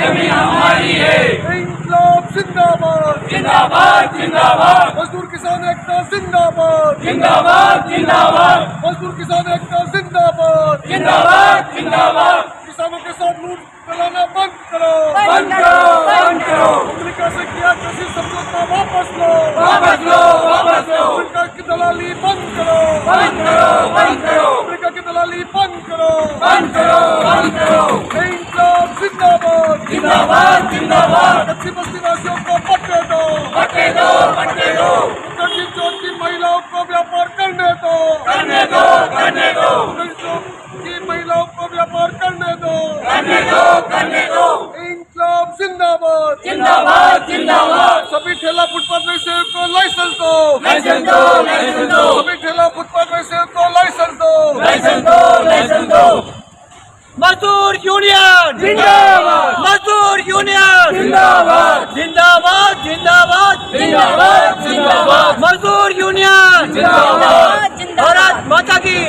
जमीन हमारी है। इंकलाब जिंदाबाद जिंदाबाद जिंदाबाद मजदूर किसान एकता जिंदाबाद जिंदाबाद जिंदाबाद मजदूर किसान एकता जिंदाबाद जिंदाबाद जिंदाबाद। किसानों के साथ लूट चलाना बंद करो बंद करो बंद करो। अमेरिका से किया कृषि समझौता वापस लो वापस लो वापस लो। अमेरिका की दलाली बंद करो बंद करो बंद करो अमेरिका की दलाली बंद करो बंद करो बंद करो। इंकलाब जिंदाबाद जिंदाबाद जिंदाबाद। कच्ची बस्ती वासियों को पट्टे दो पट्टे दो पट्टे दो। कच्ची चौथ की महिलाओं को व्यापार करने दो करने दो करने दो कच्ची चौथ की महिलाओं को व्यापार करने दो करने दो करने दो। इंकलाब जिंदाबाद जिंदाबाद जिंदाबाद। सभी ठेला फुटपाथ व्यवसायियों को लाइसेंस दो लाइसेंस दो लाइसेंस दो। सभी ठेला फुटपाथ व्यवसायियों को लाइसेंस दो लाइसेंस दो लाइसेंस दो। मजदूर यूनियन जिंदाबाद मजदूर यूनियन जिंदाबाद जिंदाबाद जिंदाबाद जिंदाबाद जिंदाबाद। मजदूर यूनियन जिंदाबाद भारत माता की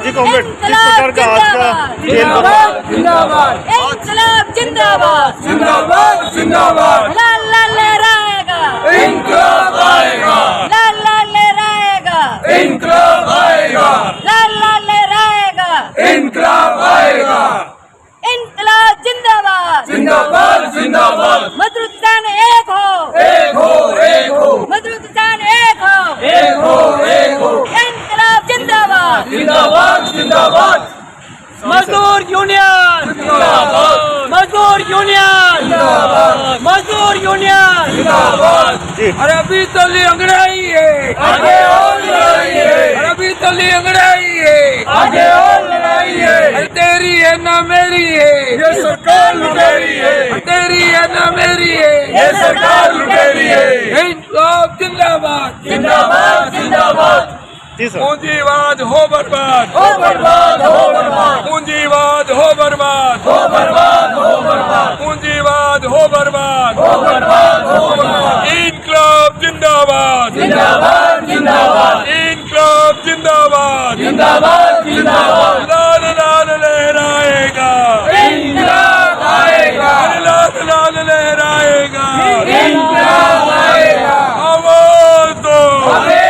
जी कॉमरेड, किस प्रकार का आज का जेल का जिंदाबाद जिंदाबाद इंकलाब जिंदाबाद जिंदाबाद जिंदाबाद। लाल लाल लहराएगा इंकलाब आएगा लाल लाल लहराएगा इंकलाब आएगा लाल लाल लहराएगा इंकलाब आएगा। इंकलाब जिंदाबाद जिंदाबाद जिंदाबाद। मजदूर किसान एक हो एक हो एक हो मजदूर किसान एक हो एक हो एक हो। इंकलाब जिंदाबाद जिंदाबाद जिंदाबाद मजदूर यूनियन जिंदाबाद मजदूर यूनियन जिंदाबाद मजदूर यूनियन जिंदाबाद। अरे अभी तो अंग्रेजी है आगे और लड़ाई है अरे अभी तो अंग्रेजी है आगे और लड़ाई है। अरे तेरी है ना मेरी है ये सरकार लुटेरी है तेरी है ना मेरी है ये सरकार लुटेरी है। इंकलाब जिंदाबाद जिंदाबाद जिंदाबाद। जी सर। पूंजीवाद हो बर्बाद हो बर्बाद हो बर्बाद पूंजीवाद हो बर्बाद हो बर्बाद हो बर्बाद पूंजीवाद हो बर्बाद हो बर्बाद हो बर्बाद। इंकलाब जिंदाबाद जिंदाबाद जिंदाबाद इंकलाब जिंदाबाद जिंदाबाद जिंदाबाद। लाल लाल लहराएगा इंकलाब आएगा लाल लाल लहराएगा इंकलाब आएगा। आवाज दो हमें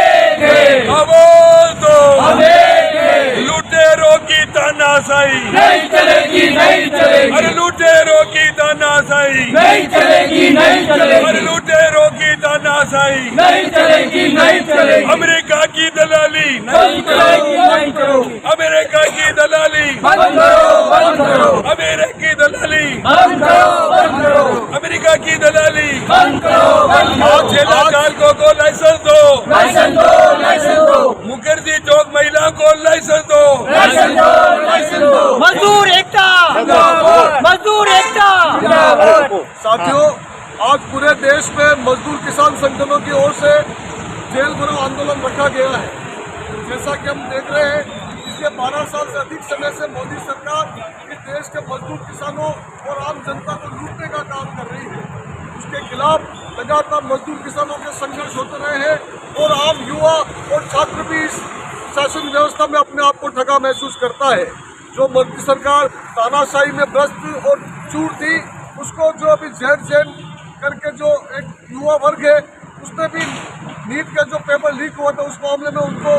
आवाज दो हमें लुटेरों की तानाशाही नहीं चलेगी नहीं चलेगी अरे लुटेरों की तानाशाही नहीं चलेगी नहीं अरे चलेगी लुटेरों की तानाशाही नहीं चलेगी नहीं चलेगी। अमेरिका की दलाली नहीं चलेगी नहीं करो अमेरिका की दलाली बंद करो बंद करो अमेरिका की दलाली बंद करो बंद करो अमेरिका की दलाली बंद करो बंद करो। ठेला चालकों को लाइसेंस दो लाइसेंस दो लाइसेंस दो मुखर्जी चौक महिला को लाइसेंस दो लाइसेंस दो लाइसेंस दो। मजदूर एकता मजदूर एकता साथियों, आज पूरे देश में मजदूर किसान संगठनों की ओर से जेल भरो आंदोलन रखा गया है। जैसा कि हम देख रहे हैं, पिछले 12 साल से अधिक समय से मोदी सरकार इस देश के मजदूर किसानों और आम जनता को लूटने का काम कर रही है। उसके खिलाफ लगातार मजदूर किसानों के संघर्ष होते रहे हैं और आम युवा और छात्र भी इस शासन व्यवस्था में अपने आप को ठगा महसूस करता है। जो मोदी सरकार तानाशाही में भ्रष्ट और चूर थी, उसको जो अभी जेड जैन करके जो एक युवा वर्ग है, उसने भी नीट का जो पेपर लीक हुआ था उस मामले में उनको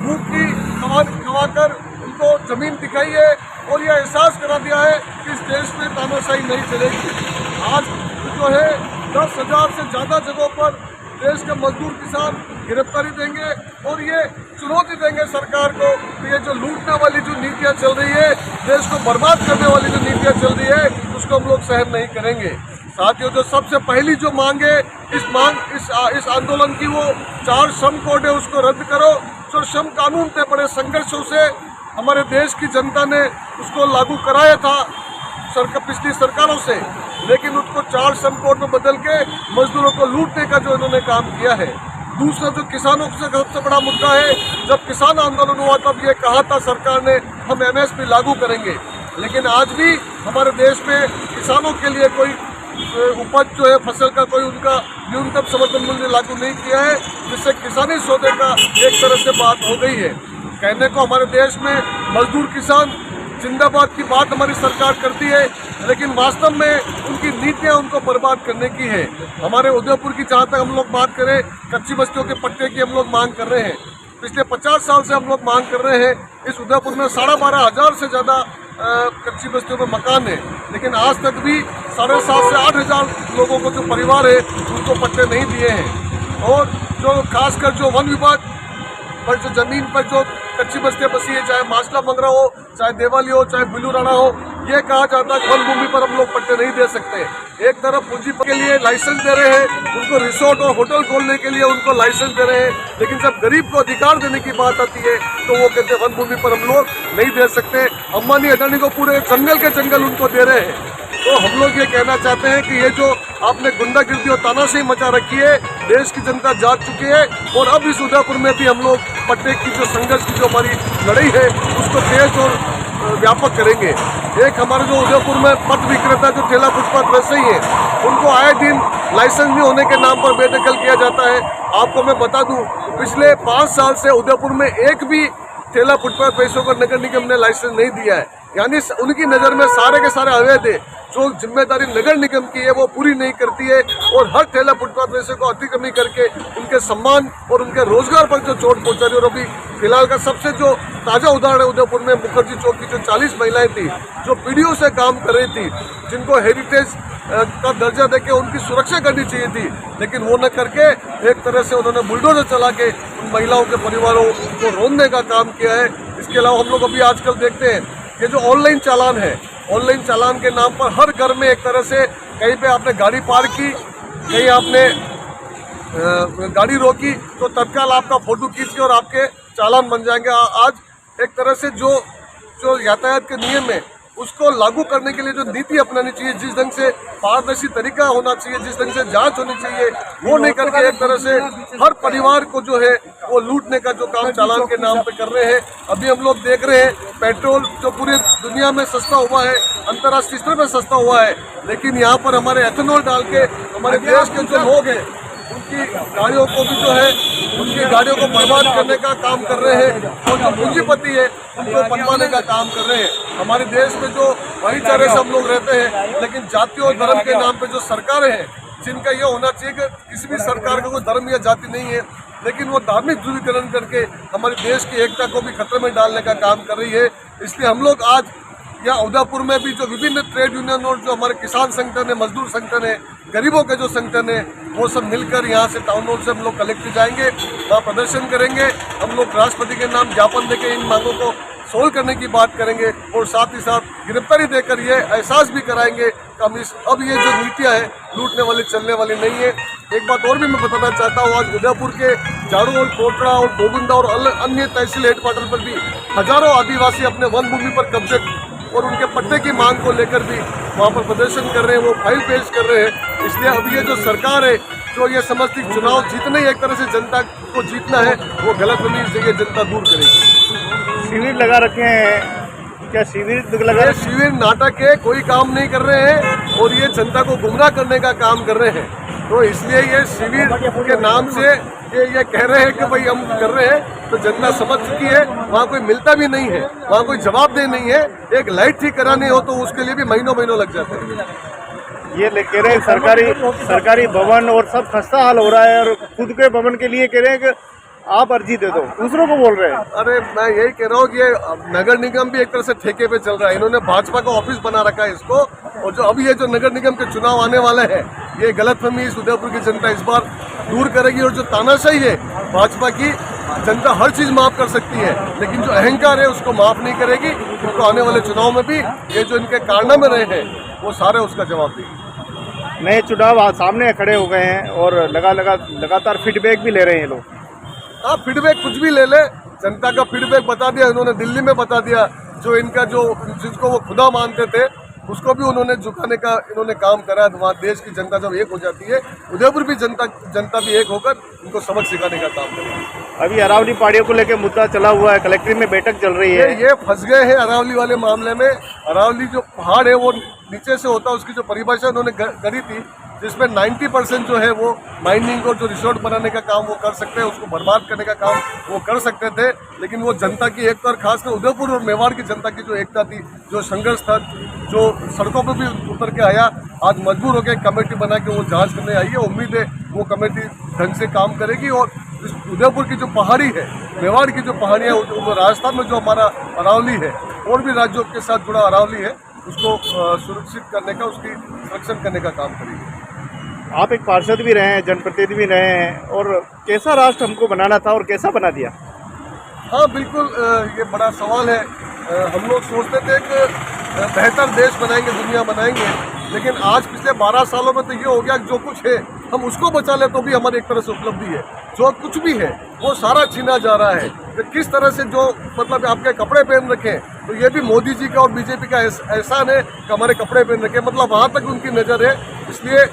भूख की खवाकर उनको जमीन दिखाई है और यह एहसास करा दिया है कि इस देश में तानाशाही नहीं चलेगी। आज जो है 10,000 से ज़्यादा जगहों पर देश के मजदूर किसान गिरफ्तारी देंगे और ये चुनौती देंगे सरकार को कि ये जो लूटने वाली जो नीतियाँ चल रही है, देश को बर्बाद करने वाली जो नीतियाँ चल रही है, उसको हम लोग सहन नहीं करेंगे। साथियों, जो सबसे पहली जो मांग है इस आंदोलन की, वो 4 श्रम कोड है, उसको रद्द करो। जो श्रम कानून थे बड़े संघर्षों से हमारे देश की जनता ने उसको लागू कराया था पिछली सरकारों से, लेकिन उसको 4 श्रम कोड में बदल के मजदूरों को लूटने का जो इन्होंने काम किया है। दूसरा जो किसानों से सबसे बड़ा मुद्दा है, जब किसान आंदोलन हुआ तब ये कहा था सरकार ने हम MSP लागू करेंगे, लेकिन आज भी हमारे देश में किसानों के लिए कोई उपज जो है फसल का कोई उनका न्यूनतम समर्थन मूल्य लागू नहीं किया है, जिससे किसानी सौदे का एक तरह से बात हो गई है। कहने को हमारे देश में मजदूर किसान जिंदाबाद की बात हमारी सरकार करती है, लेकिन वास्तव में उनकी नीतियां उनको बर्बाद करने की है। हमारे उदयपुर की जहाँ तक हम लोग बात करें, कच्ची बस्तियों के पट्टे की हम लोग मांग कर रहे हैं। पिछले 50 साल से हम लोग मांग कर रहे हैं। इस उदयपुर में 12,500 से ज़्यादा कच्ची बस्तियों में मकान है, लेकिन आज तक भी 7,500 से 8,000 लोगों को जो परिवार है उनको पट्टे नहीं दिए हैं। और जो खासकर जो वन विभाग पर जो जमीन पर जो कच्ची बस्तियां बसी है, चाहे मासला मंगरा हो, चाहे देवाली हो, चाहे बिलूराणा हो, ये कहा जाता है कि वन भूमि पर हम लोग पट्टे नहीं दे सकते। एक तरफ पूंजी के लिए लाइसेंस दे रहे हैं, उनको रिसोर्ट और होटल खोलने के लिए उनको लाइसेंस दे रहे हैं, लेकिन जब गरीब को अधिकार देने की बात आती है तो वो कहते हैं वन भूमि पर हम लोग नहीं दे सकते। अंबानी अडानी को पूरे जंगल के जंगल उनको दे रहे हैं। तो हम लोग ये कहना चाहते हैं कि ये जो आपने गुंडागिर्दी और तानाशाही मचा रखी है, देश की जनता जाग चुकी है। और अब इस उदयपुर में भी हम लोग पट्टे की जो संघर्ष की जो हमारी लड़ाई है उसको तेज और व्यापक करेंगे। एक हमारे जो उदयपुर में पथ विक्रेता जो ठेला फुटपाथ वैसे ही है, उनको आए दिन लाइसेंस नहीं होने के नाम पर बेदखल किया जाता है। आपको मैं बता दूं, पिछले 5 साल से उदयपुर में एक भी ठेला फुटपाथ पैसों को नगर निगम ने लाइसेंस नहीं दिया है। यानी उनकी नज़र में सारे के सारे अवैध है। जो जिम्मेदारी नगर निगम की है वो पूरी नहीं करती है और हर ठेला फुटपाथ पैसे को अतिक्रमण करके उनके सम्मान और उनके रोजगार पर जो चोट पहुंचा रही है। और अभी फिलहाल का सबसे जो ताज़ा उदाहरण है उदयपुर में मुखर्जी चौक की जो 40 महिलाएं थी जो पीढ़ियों से काम कर रही थी, जिनको हेरिटेज का दर्जा देके उनकी सुरक्षा करनी चाहिए थी, लेकिन वो न करके एक तरह से उन्होंने बुलडोजर चला के उन महिलाओं के परिवारों को रोनने का काम किया है। इसके अलावा हम लोग अभी आजकल देखते हैं ये जो ऑनलाइन चालान है, ऑनलाइन चालान के नाम पर हर घर में एक तरह से कहीं पे आपने गाड़ी पार्क की, कहीं आपने गाड़ी रोकी तो तत्काल आपका फोटो खींच के और आपके चालान बन जाएंगे। आज एक तरह से जो यातायात के नियम है उसको लागू करने के लिए जो नीति अपनानी चाहिए, जिस ढंग से पारदर्शी तरीका होना चाहिए, जिस ढंग से जांच होनी चाहिए, वो नहीं करके एक तरह से हर परिवार को जो है वो लूटने का जो काम चालान के नाम पे कर रहे हैं। अभी हम लोग देख रहे हैं पेट्रोल जो पूरी दुनिया में सस्ता हुआ है, अंतर्राष्ट्रीय स्तर पर सस्ता हुआ है, लेकिन यहाँ पर हमारे एथेनॉल डाल के हमारे देश के जो लोग हैं उनकी गाड़ियों को भी जो है उनकी गाड़ियों को बर्बाद करने का काम कर रहे हैं और जो पूंजीपति है उनको बनवाने का काम कर रहे हैं। हमारे देश में जो भाईचारे से हम लोग रहते हैं, लेकिन जाति और धर्म के नाम पे जो सरकारें हैं, जिनका ये होना चाहिए कि किसी भी सरकार का कोई धर्म या जाति नहीं है, लेकिन वो धार्मिक ध्रुवीकरण करके हमारे देश की एकता को भी खतरे में डालने का काम कर रही है। इसलिए हम लोग आज या उदयपुर में भी जो विभिन्न ट्रेड यूनियन और जो हमारे किसान संगठन है, मजदूर संगठन है, गरीबों के जो संगठन है, वो सब मिलकर यहाँ से टाउन हॉल से हम लोग कलेक्टिव जाएंगे, वहाँ प्रदर्शन करेंगे। हम लोग राष्ट्रपति के नाम ज्ञापन देकर इन मांगों को सोल्व करने की बात करेंगे और साथ ही साथ गिरफ्तारी देकर ये एहसास भी कराएंगे कि हम अब ये जो नीतियाँ हैं लूटने वाली चलने वाली नहीं है। एक बात और भी मैं बताना चाहता हूँ, आज उदयपुर के झाड़ू और कोटड़ा और गोविंदा और अन्य तहसील हेडक्वार्टर पर भी हजारों आदिवासी अपने वन भूमि पर कब्जे और उनके पट्टे की मांग को लेकर भी वहाँ पर प्रदर्शन कर रहे हैं, वो फाइल पेश कर रहे हैं। इसलिए अब ये जो सरकार है जो ये समझती चुनाव जीतना ही एक तरह से जनता को जीतना है, वो गलत नहीं, इस जगह जनता दूर करेगी। शिविर लगा रखे हैं, क्या शिविर लगा? ये शिविर नाटक है, कोई काम नहीं कर रहे हैं और ये जनता को गुमराह करने का काम कर रहे हैं। तो इसलिए ये शिविर के नाम से ये कह रहे हैं कि भाई हम कर रहे हैं, तो जनता समझ चुकी है। वहाँ कोई मिलता भी नहीं है, वहाँ कोई जवाबदेह नहीं है। एक लाइट ठीक करानी हो तो उसके लिए भी महीनों लग जाते हैं। ये कह रहे हैं सरकारी भवन और सब खस्ता हाल हो रहा है और खुद के भवन के लिए कह रहे हैं कि आप अर्जी दे दो, दूसरों को बोल रहे हैं। अरे मैं यही कह रहा हूँ कि ये नगर निगम भी एक तरह से ठेके पे चल रहा है। इन्होंने भाजपा का ऑफिस बना रखा है इसको, और जो अभी ये जो नगर निगम के चुनाव आने वाले हैं, ये गलतफहमी इस उदयपुर की जनता इस बार दूर करेगी। और जो तानाशाही है भाजपा की, जनता हर चीज माफ कर सकती है, लेकिन जो अहंकार है उसको माफ नहीं करेगी। उनको आने वाले चुनाव में भी ये जो इनके कारनामे रहे हैं वो सारे उसका जवाब देंगे। नए चुनाव सामने खड़े हो गए हैं और लगातार फीडबैक भी ले रहे हैं लोग। हाँ, फीडबैक कुछ भी ले ले, जनता का फीडबैक बता दिया इन्होंने, दिल्ली में बता दिया। जो इनका जो जिसको वो खुदा मानते थे उसको भी उन्होंने झुकाने का इन्होंने काम करा। वहाँ देश की जनता जब एक हो जाती है, उदयपुर भी जनता भी एक होकर उनको सबक सिखाने का काम करेगी। अभी अरावली पहाड़ियों को लेकर मुद्दा चला हुआ है, कलेक्ट्रेट में बैठक चल रही है। ये फंस गए हैं अरावली वाले मामले में। अरावली जो पहाड़ है वो नीचे से होता है, उसकी जो परिभाषा उन्होंने करी थी जिसमें 90% जो है वो माइनिंग और जो रिसोर्ट बनाने का काम वो कर सकते हैं, उसको बर्बाद करने का काम वो कर सकते थे। लेकिन वो जनता की एकता और खासकर उदयपुर और मेवाड़ की जनता की जो एकता थी, जो संघर्ष था, जो सड़कों पर भी उतर के आया, आज मजबूर होकर कमेटी बना के वो जांच करने आई है। उम्मीद है वो कमेटी ढंग से काम करेगी और इस उदयपुर की जो पहाड़ी है, मेवाड़ की जो पहाड़ियाँ, राजस्थान में जो हमारा अरावली है और भी राज्यों के साथ जुड़ा अरावली है, उसको सुरक्षित करने का, उसकी संरक्षण करने का काम करेगी। आप एक पार्षद भी रहे हैं, जनप्रतिनिधि भी रहे हैं, और कैसा राष्ट्र हमको बनाना था और कैसा बना दिया? हाँ बिल्कुल, ये बड़ा सवाल है। हम लोग सोचते थे कि बेहतर देश बनाएंगे, दुनिया बनाएंगे, लेकिन आज पिछले 12 सालों में तो ये हो गया कि जो कुछ है हम उसको बचा ले तो भी हमारी एक तरह से उपलब्धि है। जो कुछ भी है वो सारा छीना जा रहा है। तो किस तरह से जो मतलब आपके कपड़े पहन रखे, तो ये भी मोदी जी का और बीजेपी का एहसान है कि हमारे कपड़े पहन रखे, मतलब वहाँ तक उनकी नज़र है। इसलिए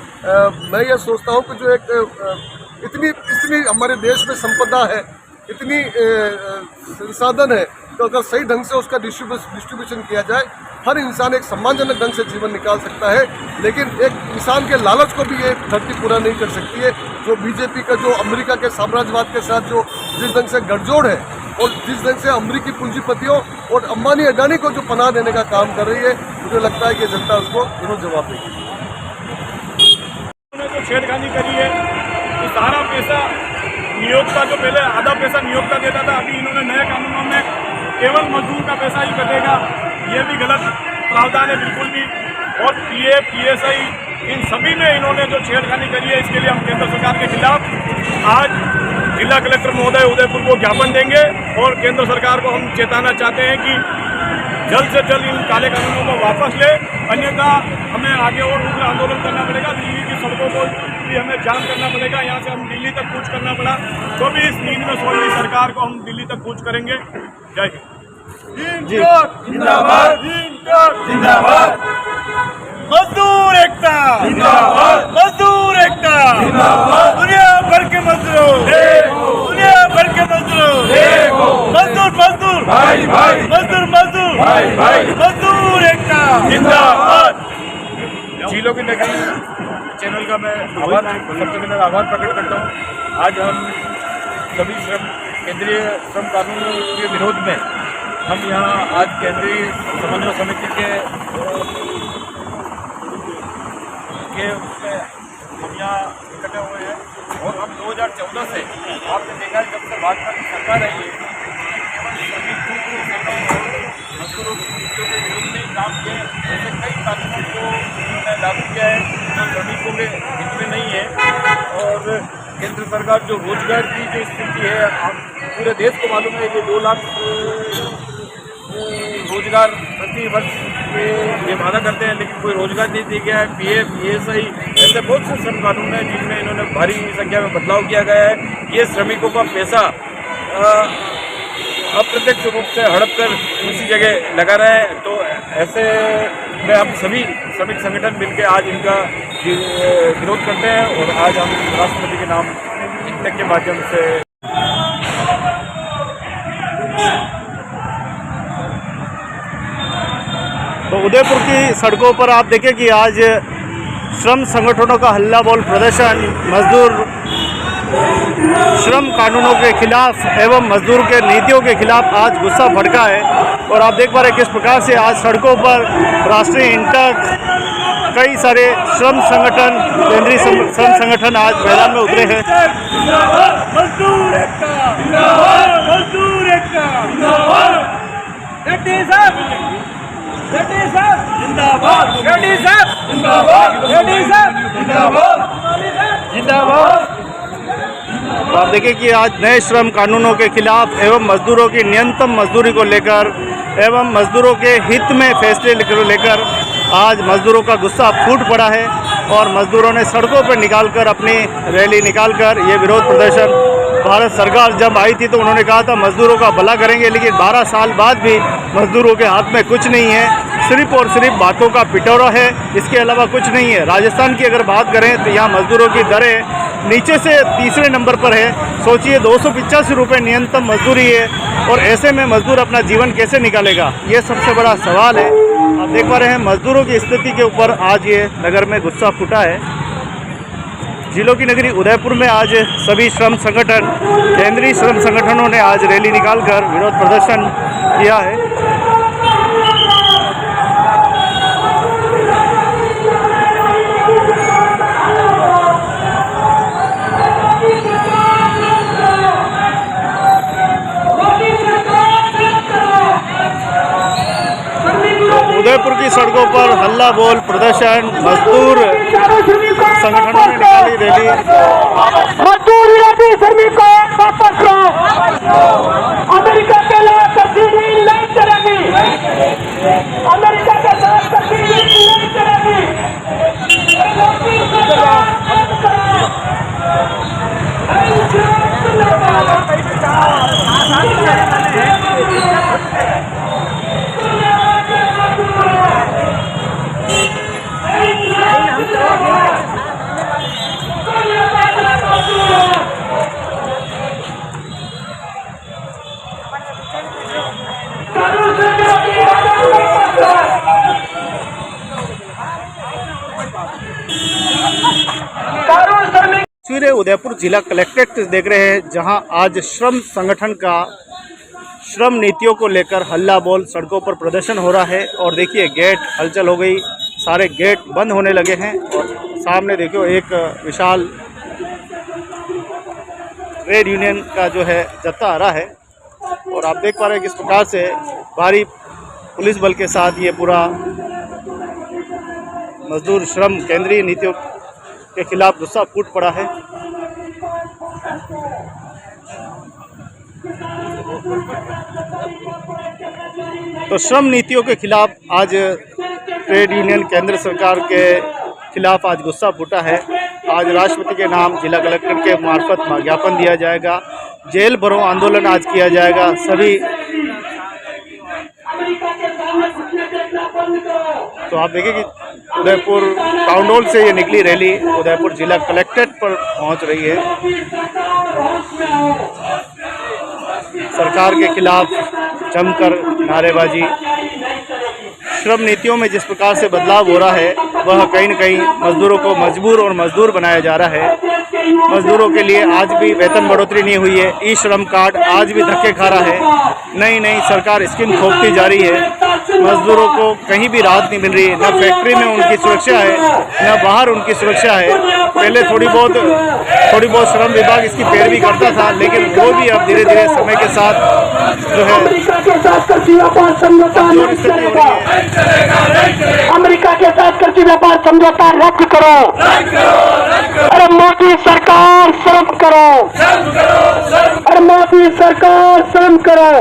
मैं ये सोचता हूँ कि जो एक इतनी हमारे देश में संपदा है, इतनी संसाधन है, तो अगर सही ढंग से उसका डिस्ट्रीब्यूशन किया जाए, हर इंसान एक सम्मानजनक ढंग से जीवन निकाल सकता है। लेकिन एक इंसान के लालच को भी ये धरती पूरा नहीं कर सकती है। जो बीजेपी का जो अमेरिका के साम्राज्यवाद के साथ जो जिस ढंग से गठजोड़ है और जिस ढंग से अमेरिकी पूंजीपतियों और अंबानी अडानी को जो पनाह देने का काम कर रही है, मुझे लगता है कि जनता उसको जरूर जवाब देगी। उन्होंने जो छेड़खानी करी है, तो सारा पैसा नियोक्ता, जो पहले आधा पैसा नियोक्ता देता था, अभी इन्होंने नए कानूनों में केवल मजदूर का पैसा ही कटेगा, ये भी गलत प्रावधान है बिल्कुल भी। और पीएफ, पीएसआई, इन सभी में इन्होंने जो छेड़खानी करी है, इसके लिए हम केंद्र सरकार के खिलाफ आज जिला कलेक्टर महोदय उदयपुर को ज्ञापन देंगे और केंद्र सरकार को हम चेताना चाहते हैं कि जल्द से जल्द इन काले कानूनों को वापस ले, अन्यथा हमें आगे और उग्र आंदोलन करना पड़ेगा। दिल्ली की सड़कों को भी हमें जाम करना पड़ेगा, यहाँ से हम दिल्ली तक कूच करना पड़ा तो भी इस नींद में सोई हुई सरकार को हम दिल्ली तक कूच करेंगे। जय हिंद। जिंदाबाद, जिंदाबाद, मजदूर एकता जिंदाबाद, मजदूर एकता जिंदाबाद, दुनिया भर के मजदूर, दुनिया भर के मजदूर, मजदूर मजदूर भाई भाई, मजदूर मजदूर भाई भाई, मजदूर एकता जिंदाबाद। झीलों की नगरी चैनल का मैं सबसे पहले आभार प्रकट करता हूँ। आज हम सभी केंद्रीय श्रम कानून के विरोध में हम यहाँ आज केंद्रीय समन्वय समिति के उसमें हम यहाँ इकट्ठे हुए हैं और हम 2014 से आपने देखा है जब से भाजपा की सरकार आई है, मजदूरों की नीतियों के विरोध में काम किया है। ऐसे कई कानूनों को उन्होंने लागू किया है जो श्रमिकों के हित में नहीं है। और केंद्र सरकार जो रोजगार की जो स्थिति है, आप पूरे देश को मालूम है कि 2 लाख रोजगार प्रति वर्ष के ये वादा करते हैं, लेकिन कोई रोजगार नहीं दिया गया है। पीएफ, पीएसआई, ऐसे बहुत से श्रम कानून हैं जिनमें इन्होंने भारी संख्या में बदलाव किया गया है। ये श्रमिकों का पैसा अप्रत्यक्ष रूप से हड़प कर उसी जगह लगा रहे हैं। तो ऐसे में हम सभी श्रमिक संगठन मिलकर आज इनका विरोध करते हैं और आज हम राष्ट्रपति के नाम के माध्यम से तो उदयपुर की सड़कों पर आप देखें कि आज श्रम संगठनों का हल्ला बोल प्रदर्शन मजदूर श्रम कानूनों के खिलाफ एवं मजदूर के नीतियों के खिलाफ आज गुस्सा भड़का है। और आप देख पा रहे किस प्रकार से आज सड़कों पर राष्ट्रीय इंटक, कई सारे श्रम संगठन, केंद्रीय श्रम संगठन आज मैदान में उतरे हैं। मजदूर एकता, मजदूर एकता, रेड्डी साहब, रेड्डी साहब जिंदाबाद, रेड्डी साहब जिंदाबाद, रेड्डी साहब जिंदाबाद, जिंदाबाद। तो आप देखिए कि आज नए श्रम कानूनों के खिलाफ एवं मजदूरों की न्यूनतम मजदूरी को लेकर एवं मजदूरों के हित में फैसले लेकर आज मजदूरों का गुस्सा फूट पड़ा है और मजदूरों ने सड़कों पर निकालकर अपनी रैली निकालकर ये विरोध प्रदर्शन, भारत सरकार जब आई थी तो उन्होंने कहा था मजदूरों का भला करेंगे, लेकिन 12 साल बाद भी मजदूरों के हाथ में कुछ नहीं है, सिर्फ और सिर्फ बातों का पिटौरा है, इसके अलावा कुछ नहीं है। राजस्थान की अगर बात करें तो यहाँ मजदूरों की दरें नीचे से तीसरे नंबर पर है। सोचिए 285 रुपये न्यूनतम मजदूरी है और ऐसे में मजदूर अपना जीवन कैसे निकालेगा, ये सबसे बड़ा सवाल है। आप देख पा रहे हैं मजदूरों की स्थिति के ऊपर आज ये नगर में गुस्सा फूटा है। जिलों की नगरी उदयपुर में आज सभी श्रम संगठन, केंद्रीय श्रम संगठनों ने आज रैली निकालकर विरोध प्रदर्शन किया है। उदयपुर की सड़कों पर हल्ला बोल प्रदर्शन, मजदूर संगठनों ने निकाली रैली। मजदूर विरोधी श्रमिकों वापस लो। अमेरिका के साथ तस्वीर नहीं चलेगी। अमेरिका के साथ तस्वीर नहीं चलेगी। तस्वीरें उदयपुर जिला कलेक्ट्रेट देख रहे हैं, जहां आज श्रम संगठन का श्रम नीतियों को लेकर हल्ला बोल सड़कों पर प्रदर्शन हो रहा है। और देखिए गेट हलचल हो गई, सारे गेट बंद होने लगे हैं और सामने देखो एक विशाल ट्रेड यूनियन का जो है जत्था आ रहा है। और आप देख पा रहे हैं किस प्रकार से भारी पुलिस बल के साथ ये पूरा मजदूर श्रम केंद्रीय नीतियों के खिलाफ गुस्सा फूट पड़ा है। तो श्रम नीतियों के खिलाफ आज ट्रेड यूनियन केंद्र सरकार के खिलाफ आज गुस्सा फूटा है। आज राष्ट्रपति के नाम जिला कलेक्टर के मार्फत ज्ञापन दिया जाएगा, जेल भरो आंदोलन आज किया जाएगा। सभी तो आप देखिए कि उदयपुर टाउन हॉल से ये निकली रैली उदयपुर जिला कलेक्ट्रेट पर पहुंच रही है। सरकार के खिलाफ जमकर नारेबाजी। श्रम नीतियों में जिस प्रकार से बदलाव हो रहा है वह कहीं न कहीं मजदूरों को मजबूर और मजदूर बनाया जा रहा है। मजदूरों के लिए आज भी वेतन बढ़ोतरी नहीं हुई है। ई श्रम कार्ड आज भी धक्के खा रहा है। नई नई सरकार स्कीम थोपती जा रही है। मजदूरों को कहीं भी राहत नहीं मिल रही है। न फैक्ट्री में उनकी सुरक्षा है, न बाहर उनकी सुरक्षा है। पहले थोड़ी बहुत श्रम विभाग इसकी पैरवी करता था, लेकिन वो भी अब धीरे धीरे समय के साथ जो है कमजोर स्थिति हो रही है। अमेरिका के साथ कृषि व्यापार समझौता रद्द करो। अरे मोदी सरकार शर्म करो। अरे मोदी सरकार शर्म करो।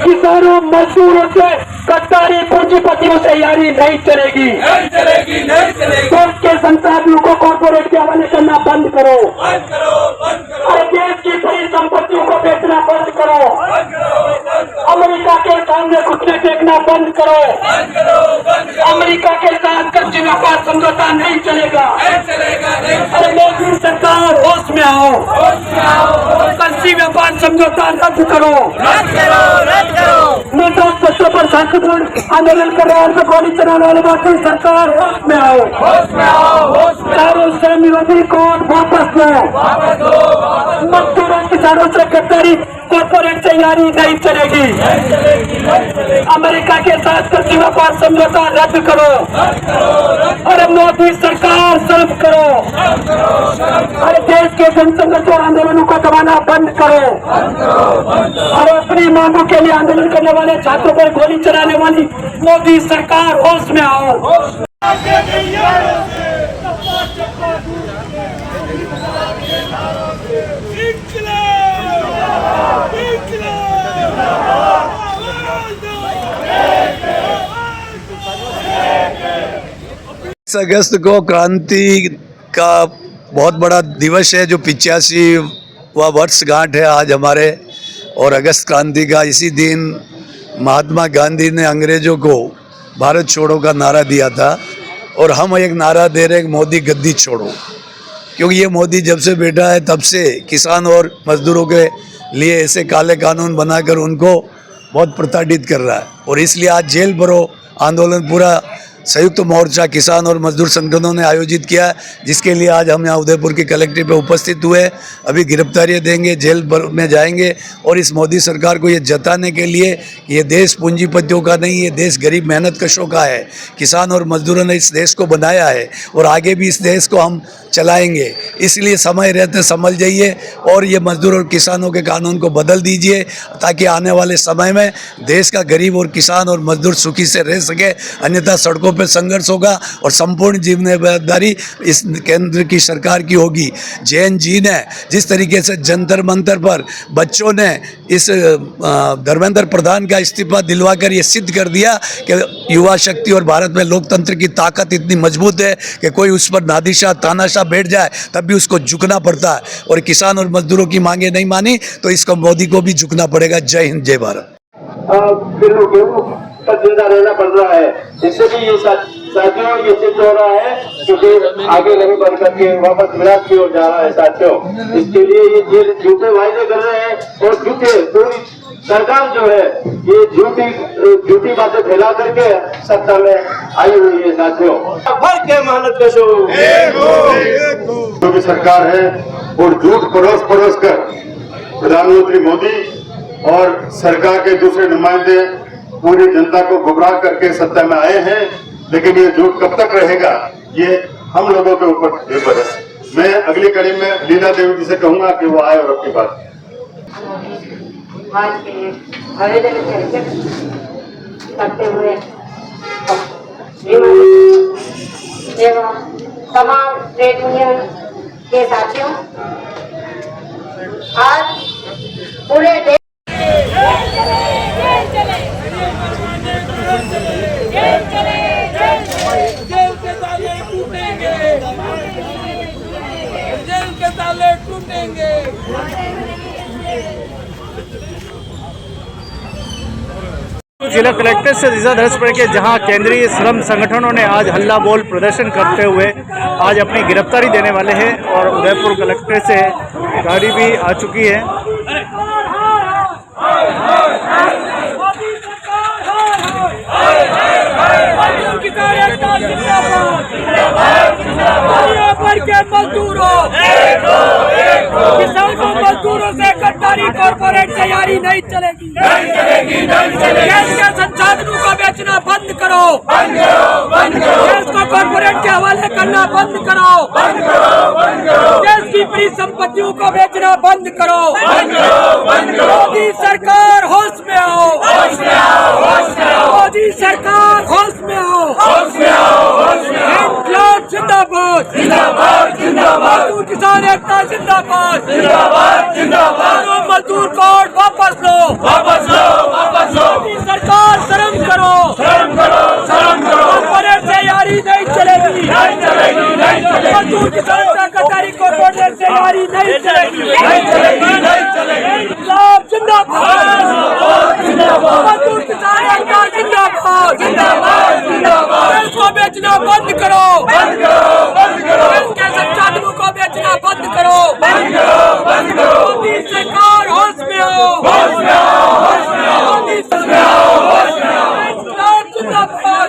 किसानों मजदूरों से गद्दारी पूंजीपतियों से यारी नहीं चलेगी। देश के संसाधनों को कॉर्पोरेट के हवाले करना बंद करो। अरे देश की बड़ी संपत्तियों को बेचना बंद करो। अमेरिका के सामने घुटने टेकना बंद करो। अमेरिका के साथ कृषि व्यापार समझौता नहीं चलेगा। अरे मोदी सरकार होश में आओ। कृषि व्यापार समझौता रद्द करो। निर्दोष बच्चों पर शांतिपूर्ण आंदोलन कर रहे हैं, गोली चलाने वाले बाकी सरकार होश में आओ। चारों श्रम विरोधी कोर्ट वापस लो। मजदूरों किसानों से गद्दारी कॉर्पोरेट से यारी नहीं चलेगी। अमेरिका के साथ कृषि व्यापार समझौता रद्द करो। अरे मोदी सरकार शर्म करो। अरे देश के जनसंघर्ष और आंदोलनों को दबाना बंद करो। अरे अपनी मांगों के लिए आंदोलन करने वाले छात्रों पर गोली चलाने वाली मोदी सरकार होश में आओ। अगस्त को क्रांति का बहुत बड़ा दिवस है, जो 85वां वर्षगांठ है आज हमारे। और अगस्त क्रांति का इसी दिन महात्मा गांधी ने अंग्रेजों को भारत छोड़ो का नारा दिया था, और हम एक नारा दे रहे हैं, मोदी गद्दी छोड़ो। क्योंकि ये मोदी जब से बैठा है तब से किसान और मजदूरों के लिए ऐसे काले कानून बनाकर उनको बहुत प्रताड़ित कर रहा है। और इसलिए आज जेल भरो आंदोलन पूरा संयुक्त मोर्चा किसान और मजदूर संगठनों ने आयोजित किया, जिसके लिए आज हम यहाँ उदयपुर की कलेक्ट्रेट पे उपस्थित हुए। अभी गिरफ्तारियाँ देंगे, जेल में जाएंगे और इस मोदी सरकार को ये जताने के लिए कि ये देश पूंजीपतियों का नहीं, ये देश गरीब मेहनतकशों का है। किसान और मजदूरों ने इस देश को बनाया है और आगे भी इस देश को हम चलाएंगे। इसलिए समय रहते संभल जाइए और ये मजदूर और किसानों के कानून को बदल दीजिए, ताकि आने वाले समय में देश का गरीब और किसान और मजदूर सुखी से रह सके। अन्यथा सड़कों पर संघर्ष होगा और संपूर्ण जिम्मेदारी इस केंद्र की सरकार की होगी। जैन जी ने जिस तरीके से जंतर मंतर पर बच्चों ने इस धर्मेंद्र प्रधान का इस्तीफा दिलवाकर ये सिद्ध कर दिया कि युवा शक्ति और भारत में लोकतंत्र की ताकत इतनी मजबूत है कि कोई उस पर नादिशाह तानाशाह बैठ जाए तब भी उसको झुकना पड़ता है। और किसान और मजदूरों की मांगे नहीं मानी तो इसको मोदी को भी झुकना पड़ेगा। जय हिंद, जय भारत। फिर गेहूं पर जिंदा रहना पड़ रहा है। इससे भी ये साथियों ये सिद्ध हो रहा है क्योंकि आगे नहीं बढ़ करके वापस विराट की ओर जा रहा है साथियों। इसके लिए ये झूठे वायदे कर रहे हैं और झूठे पूरी सरकार जो है ये झूठी बातें फैला करके सत्ता में आई हुई है साथियों। भर के मेहनत कशो जो भी सरकार है और झूठ परोस कर प्रधानमंत्री मोदी और सरकार के दूसरे नुमाइंदे पूरी जनता को गुमराह करके सत्ता में आए हैं। लेकिन ये झूठ कब तक रहेगा, ये हम लोगों के ऊपर निर्भर है। मैं अगली कड़ी में लीला देवी जी से कहूंगा कि वो आए और अपनी बात आज के आयोजन करते हुए एवं तमाम ट्रेड यूनियन के साथियों, आज पूरे देश जेल के ताले टूटेंगे, जेल के ताले टूटेंगे। जिला कलेक्टर से रिजा दर्ज पड़ के जहां केंद्रीय श्रम संगठनों ने आज हल्ला बोल प्रदर्शन करते हुए आज अपनी गिरफ्तारी देने वाले हैं और उदयपुर कलेक्टर से गाड़ी भी आ चुकी है। के मजदूरों किसानों मजदूरों से गद्दारी कॉर्पोरेट तैयारी नहीं चलेगी, देश के संसाधनों को बेचना बंद करो, देश को कॉर्पोरेट के हवाले करना बंद करो, देश की बड़ी संपत्तियों को बेचना बंद करो। मोदी सरकार होश में आओ, मोदी सरकार होश में आओ। इनकलाब जिंदाबाद, मजदूर किसान एकता जिंदाबाद, मजदूर कोड वापस लो, मोदी सरकार शर्म करो, कॉर्पोरेट से यारी नहीं चलेगी, मजदूर किसान का गद्दारी कॉर्पोरेट से यारी नहीं चलेगी। इनकलाब जिंदाबाद, मजदूर किसान एकता जिंदाबाद, देश को बेचना बंद करो, देश के संसाधनों को बेचना बंद करो, मोदी सरकार होश में आओ, मोदी सरकार जिंदाबाद,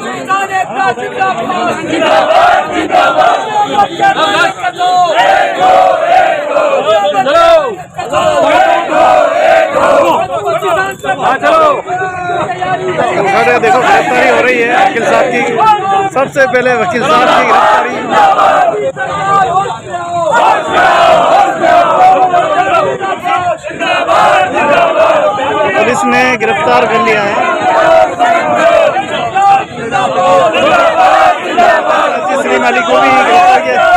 किसान एकता देखो गिरफ्तारी हो रही है वकील साहब की। सबसे पहले वकील साहब की गिरफ्तारी। पुलिस ने गिरफ्तार कर लिया है। श्री माली को भी गिरफ्तार किया।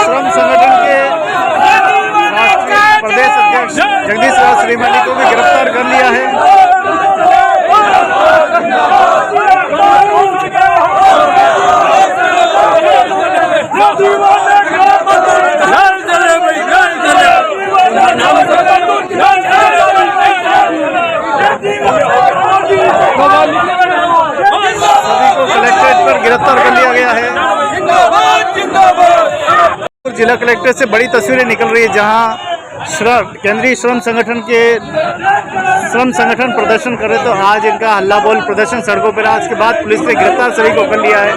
श्रम संगठन के राष्ट्रीय प्रदेश अध्यक्ष जगदीश राज श्रीमाली को भी गिरफ्तार कर लिया है। जिला कलेक्ट्रेट से बड़ी तस्वीरें निकल रही है, जहां केंद्रीय श्रम संगठन प्रदर्शन करे तो आज इनका हल्ला बोल प्रदर्शन सड़कों पर। आज के बाद पुलिस ने गिरफ्तार सभी को कर लिया है,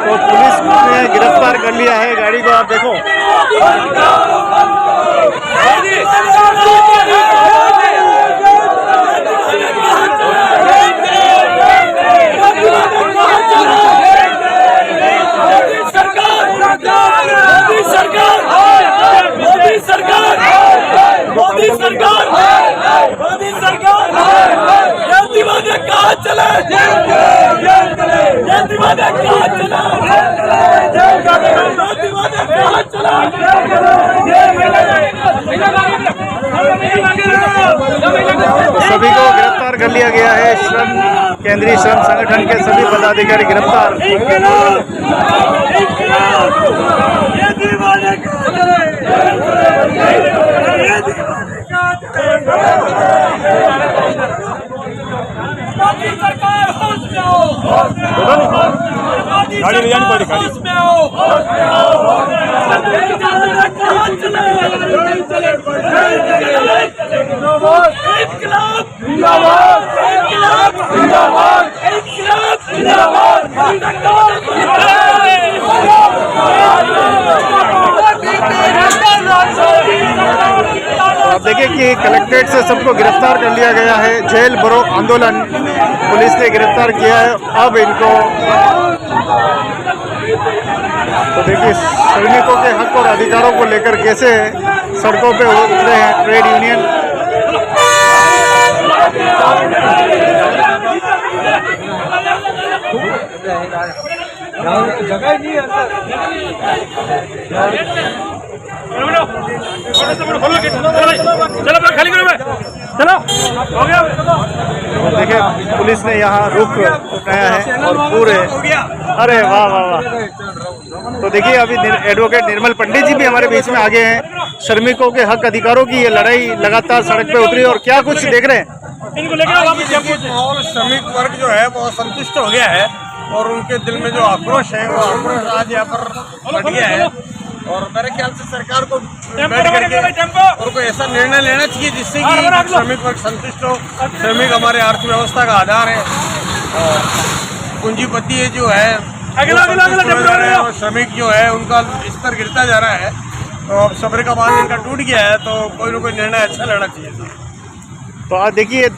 तो पुलिस ने गिरफ्तार कर लिया है। गाड़ी को आप देखो, मोदी सरकार ये दीवाने कहाँ चले, ये दीवाने कहाँ चला, दीवाने कहाँ चला। सभी को गिरफ्तार कर लिया गया है। केंद्रीय श्रम संगठन के सभी पदाधिकारी गिरफ्तार। गाड़ी ले जानी पड़ी, गाड़ी आप देखिए कि कलेक्ट्रेट से सबको गिरफ्तार कर लिया गया है। जेल भरो आंदोलन पुलिस ने गिरफ्तार किया है। अब इनको तो देखिए श्रमिकों के हक और अधिकारों को लेकर कैसे सड़कों पे उतरे हैं ट्रेड यूनियन। जगह नहीं है चलो खाली करो, चलो हो गया। देखिए पुलिस ने यहाँ रुख अपनाया है और पूरे, अरे वाह वाह वाह। तो देखिए अभी एडवोकेट निर्मल पंडित जी भी हमारे बीच में आगे हैं। श्रमिकों के हक अधिकारों की ये लड़ाई लगातार सड़क पे उतरी और क्या कुछ देख रहे हैं इनको लेकर। और श्रमिक वर्ग जो है वो असंतुष्ट हो गया है और उनके दिल में जो आक्रोश है वो आक्रोश आज यहाँ पर बढ़ गया है। और मेरे ख्याल से सरकार को बैठ करके और कोई ऐसा निर्णय लेना चाहिए जिससे कि श्रमिक वर्ग संतुष्ट हो। श्रमिक हमारे अर्थव्यवस्था का आधार है और पूंजीपति जो है और श्रमिक जो है उनका स्तर गिरता जा रहा है। तो अब सब्र का बांध इनका टूट गया है, तो कोई ना कोई निर्णय अच्छा लेना चाहिए। तो आज देखिए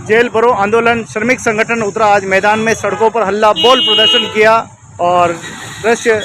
जेल भरो आंदोलन श्रमिक संगठन उतरा आज मैदान में, सड़कों पर हल्ला बोल प्रदर्शन किया और दृश्य